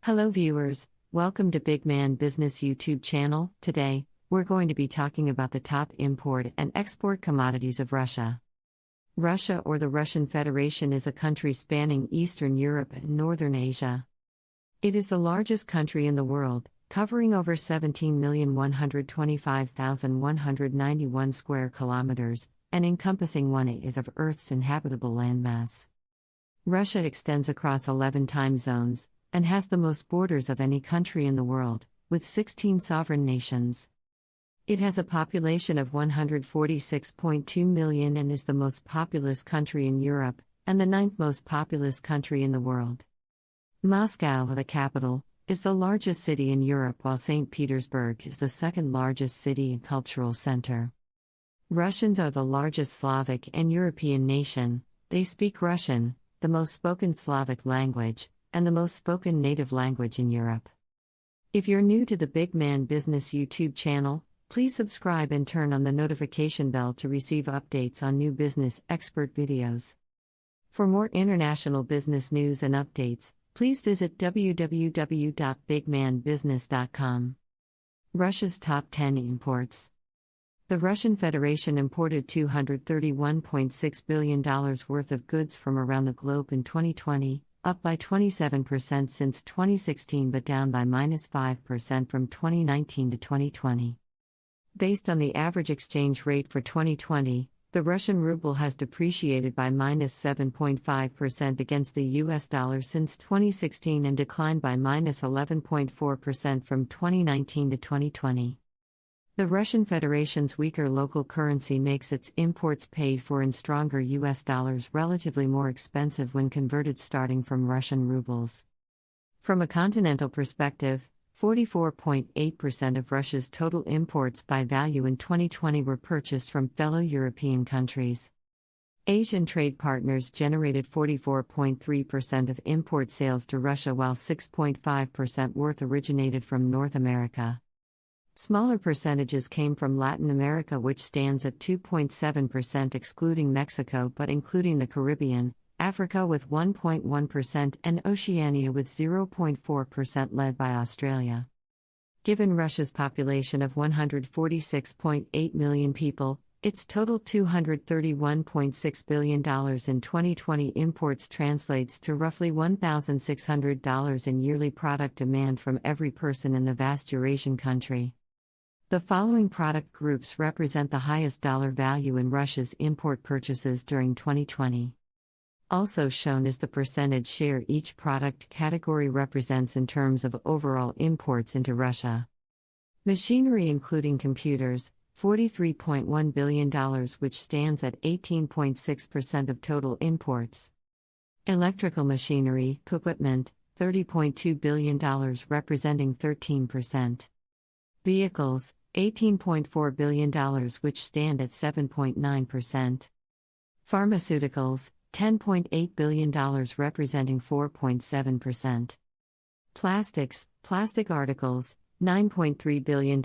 Hello viewers, welcome to Big Man Business YouTube channel. Today, we're going to be talking about the top import and export commodities of Russia. Russia, or the Russian Federation, is a country spanning Eastern Europe and Northern Asia. It is the largest country in the world, covering over 17,125,191 square kilometers, and encompassing 1/8 of Earth's inhabitable landmass. Russia extends across 11 time zones, and has the most borders of any country in the world, with 16 sovereign nations. It has a population of 146.2 million and is the most populous country in Europe, and the 9th most populous country in the world. Moscow, the capital, is the largest city in Europe, while St. Petersburg is the second largest city and cultural center. Russians are the largest Slavic and European nation. They speak Russian, the most spoken Slavic language, and the most spoken native language in Europe. If you're new to the Big Man Business YouTube channel, please subscribe and turn on the notification bell to receive updates on new business expert videos. For more international business news and updates, please visit www.bigmanbusiness.com. Russia's top 10 imports. The Russian Federation imported $231.6 billion worth of goods from around the globe in 2020, up by 27% since 2016 but down by -5% from 2019 to 2020. Based on the average exchange rate for 2020, the Russian ruble has depreciated by -7.5% against the US dollar since 2016 and declined by -11.4% from 2019 to 2020. The Russian Federation's weaker local currency makes its imports paid for in stronger US dollars relatively more expensive when converted starting from Russian rubles. From a continental perspective, 44.8% of Russia's total imports by value in 2020 were purchased from fellow European countries. Asian trade partners generated 44.3% of import sales to Russia, while 6.5% worth originated from North America. Smaller percentages came from Latin America, which stands at 2.7% excluding Mexico but including the Caribbean, Africa with 1.1% and Oceania with 0.4%, led by Australia. Given Russia's population of 146.8 million people, its total $231.6 billion in 2020 imports translates to roughly $1,600 in yearly product demand from every person in the vast Eurasian country. The following product groups represent the highest dollar value in Russia's import purchases during 2020. Also shown is the percentage share each product category represents in terms of overall imports into Russia. Machinery, including computers, $43.1 billion, which stands at 18.6% of total imports. Electrical machinery, equipment, $30.2 billion, representing 13%. Vehicles, $18.4 billion, which stand at 7.9%. Pharmaceuticals, $10.8 billion, representing 4.7%. Plastics, plastic articles, $9.3 billion,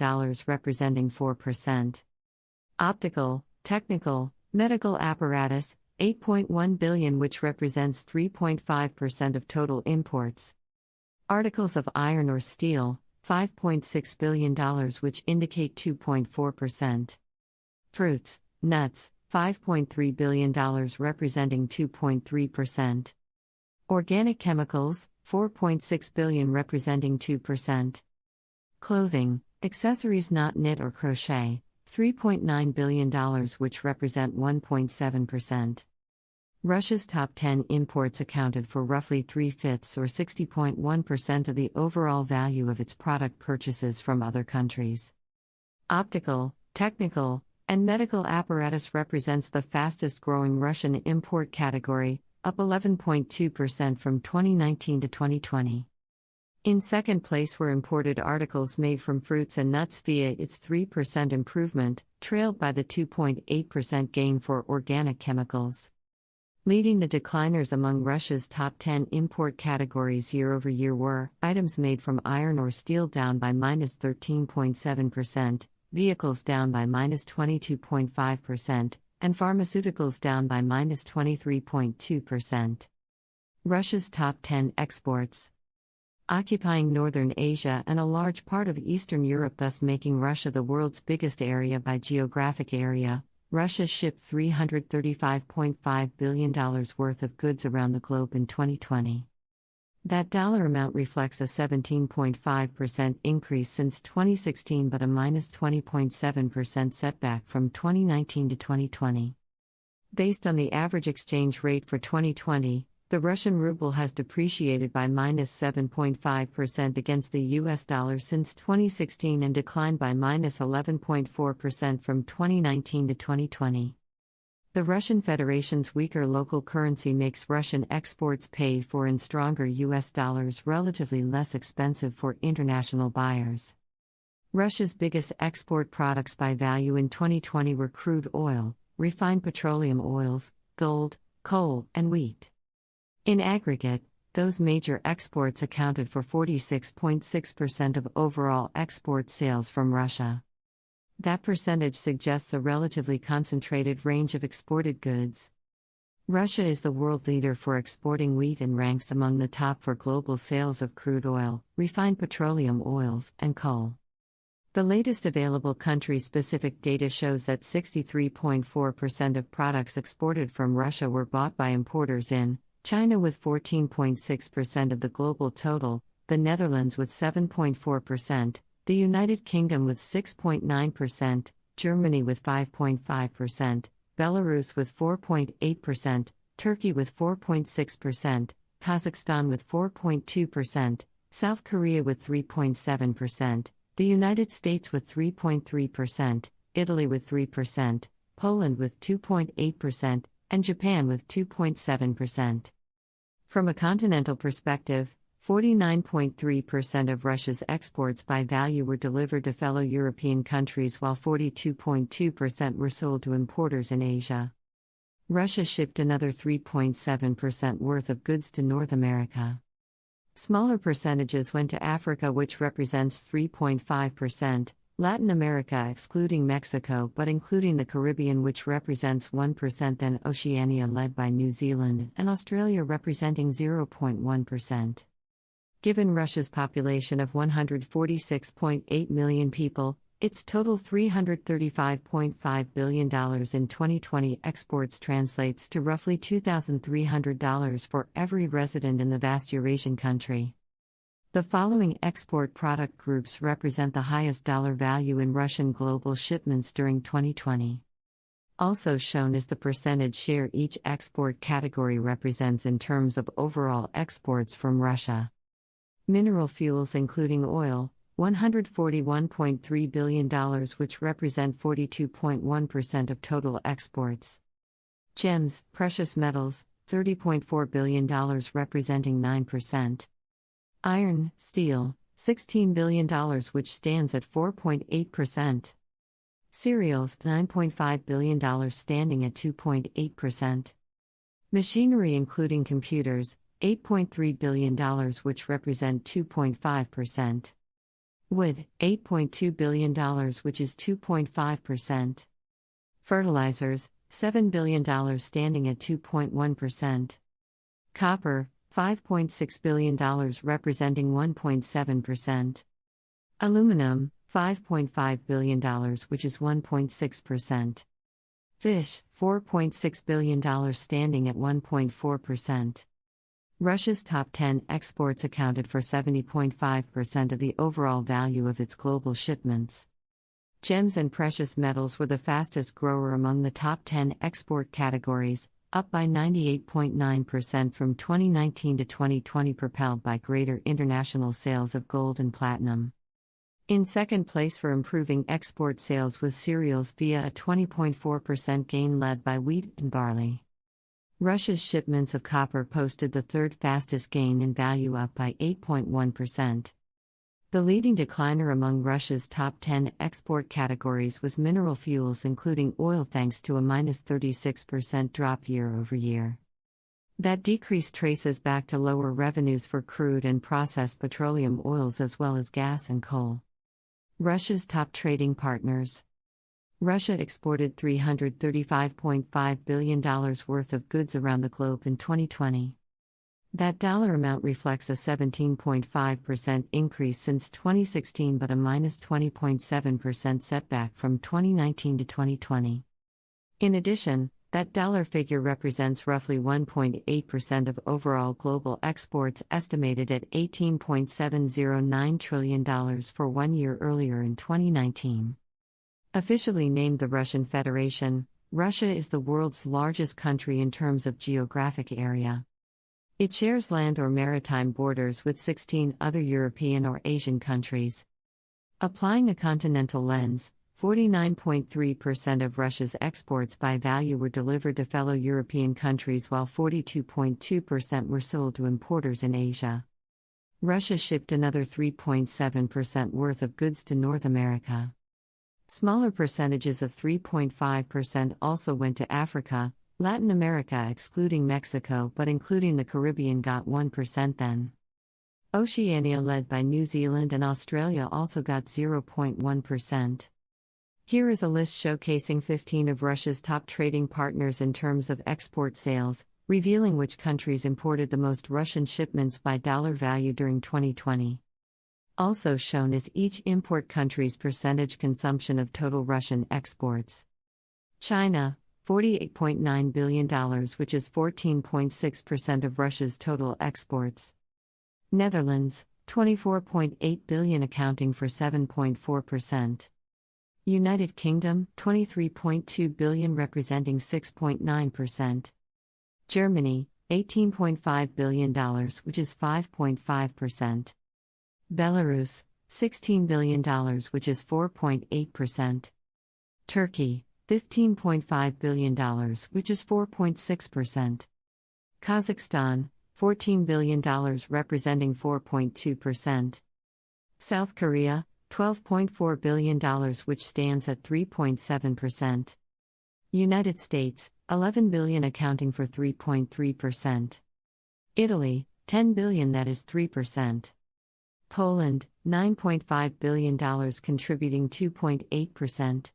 representing 4%. Optical, technical, medical apparatus, $8.1 billion, which represents 3.5% of total imports. Articles of iron or steel, $5.6 billion, which indicate 2.4%. Fruits, nuts, $5.3 billion, representing 2.3%. Organic chemicals, $4.6 billion, representing 2%. Clothing, accessories not knit or crochet, $3.9 billion, which represent 1.7%. Russia's top 10 imports accounted for roughly 3/5 or 60.1% of the overall value of its product purchases from other countries. Optical, technical, and medical apparatus represents the fastest growing Russian import category, up 11.2% from 2019 to 2020. In second place were imported articles made from fruits and nuts via its 3% improvement, trailed by the 2.8% gain for organic chemicals. Leading the decliners among Russia's top 10 import categories year-over-year were items made from iron or steel, down by -13.7%, vehicles down by -22.5%, and pharmaceuticals down by -23.2%. Russia's top 10 exports. occupying northern Asia and a large part of Eastern Europe, thus making Russia the world's biggest area by geographic area. Russia shipped $335.5 billion worth of goods around the globe in 2020. That dollar amount reflects a 17.5% increase since 2016 but a minus 20.7% setback from 2019 to 2020. Based on the average exchange rate for 2020, the Russian ruble has depreciated by minus 7.5% against the US dollar since 2016 and declined by minus 11.4% from 2019 to 2020. The Russian Federation's weaker local currency makes Russian exports paid for in stronger US dollars relatively less expensive for international buyers. Russia's biggest export products by value in 2020 were crude oil, refined petroleum oils, gold, coal, and wheat. In aggregate, those major exports accounted for 46.6% of overall export sales from Russia. That percentage suggests a relatively concentrated range of exported goods. Russia is the world leader for exporting wheat and ranks among the top for global sales of crude oil, refined petroleum oils, and coal. The latest available country-specific data shows that 63.4% of products exported from Russia were bought by importers in China with 14.6% of the global total, the Netherlands with 7.4%, the United Kingdom with 6.9%, Germany with 5.5%, Belarus with 4.8%, Turkey with 4.6%, Kazakhstan with 4.2%, South Korea with 3.7%, the United States with 3.3%, Italy with 3%, Poland with 2.8%, and Japan with 2.7%. From a continental perspective, 49.3% of Russia's exports by value were delivered to fellow European countries while 42.2% were sold to importers in Asia. Russia shipped another 3.7% worth of goods to North America. Smaller percentages went to Africa, which represents 3.5%, Latin America excluding Mexico but including the Caribbean, which represents 1%, then Oceania led by New Zealand, and Australia representing 0.1%. Given Russia's population of 146.8 million people, its total $335.5 billion in 2020 exports translates to roughly $2,300 for every resident in the vast Eurasian country. The following export product groups represent the highest dollar value in Russian global shipments during 2020. Also shown is the percentage share each export category represents in terms of overall exports from Russia. Mineral fuels including oil, $141.3 billion, which represent 42.1% of total exports. Gems, precious metals, $30.4 billion representing 9%. Iron, steel, $16 billion, which stands at 4.8%. Cereals, $9.5 billion standing at 2.8%. Machinery including computers, $8.3 billion, which represent 2.5%. Wood, $8.2 billion, which is 2.5%. Fertilizers, $7 billion standing at 2.1%. Copper, $5.6 billion representing 1.7%. Aluminum, $5.5 billion, which is 1.6%. Fish, $4.6 billion standing at 1.4%. Russia's top 10 exports accounted for 70.5% of the overall value of its global shipments. Gems and precious metals were the fastest grower among the top 10 export categories, up by 98.9% from 2019 to 2020, propelled by greater international sales of gold and platinum. In second place for improving export sales was cereals via a 20.4% gain led by wheat and barley. Russia's shipments of copper posted the third fastest gain in value, up by 8.1%. The leading decliner among Russia's top 10 export categories was mineral fuels including oil, thanks to a minus 36% drop year over year. That decrease traces back to lower revenues for crude and processed petroleum oils as well as gas and coal. Russia's top trading partners. Russia exported $335.5 billion worth of goods around the globe in 2020. That dollar amount reflects a 17.5% increase since 2016 but a minus 20.7% setback from 2019 to 2020. In addition, that dollar figure represents roughly 1.8% of overall global exports, estimated at $18.709 trillion for 1 year earlier in 2019. Officially named the Russian Federation, Russia is the world's largest country in terms of geographic area. It shares land or maritime borders with 16 other European or Asian countries. Applying a continental lens, 49.3% of Russia's exports by value were delivered to fellow European countries while 42.2% were sold to importers in Asia. Russia shipped another 3.7% worth of goods to North America. Smaller percentages of 3.5% also went to Africa, Latin America excluding Mexico but including the Caribbean got 1% then. Oceania led by New Zealand and Australia also got 0.1%. Here is a list showcasing 15 of Russia's top trading partners in terms of export sales, revealing which countries imported the most Russian shipments by dollar value during 2020. Also shown is each import country's percentage consumption of total Russian exports. China, $48.9 billion, which is 14.6% of Russia's total exports. Netherlands, $24.8 billion, accounting for 7.4%. United Kingdom, $23.2 billion, representing 6.9%. Germany, $18.5 billion, which is 5.5%. Belarus, $16 billion, which is 4.8%. Turkey, $15.5 billion, which is 4.6%. Kazakhstan, $14 billion, representing 4.2%. South Korea, $12.4 billion, which stands at 3.7%. United States, $11 billion, accounting for 3.3%. Italy, $10 billion, that is 3%. Poland, $9.5 billion, contributing 2.8%.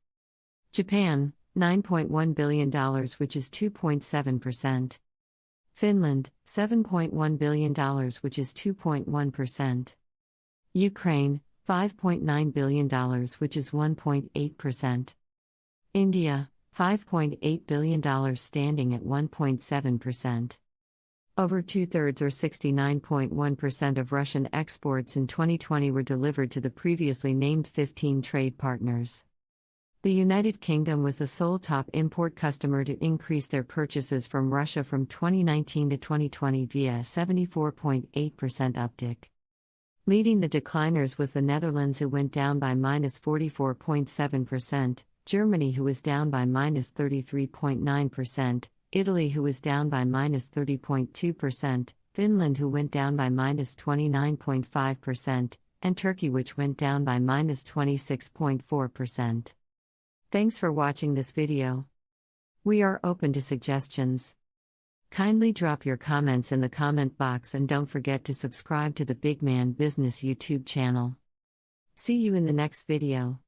Japan, $9.1 billion, which is 2.7%. Finland, $7.1 billion, which is 2.1%. Ukraine, $5.9 billion, which is 1.8%. India, $5.8 billion, standing at 1.7%. Over two-thirds or 69.1% of Russian exports in 2020 were delivered to the previously named 15 trade partners. The United Kingdom was the sole top import customer to increase their purchases from Russia from 2019 to 2020 via a 74.8% uptick. Leading the decliners was the Netherlands, who went down by -44.7%, Germany, who was down by -33.9%, Italy, who was down by -30.2%, Finland, who went down by -29.5%, and Turkey, which went down by -26.4%. Thanks for watching this video. We are open to suggestions. Kindly drop your comments in the comment box and don't forget to subscribe to the Big Man Business YouTube channel. See you in the next video.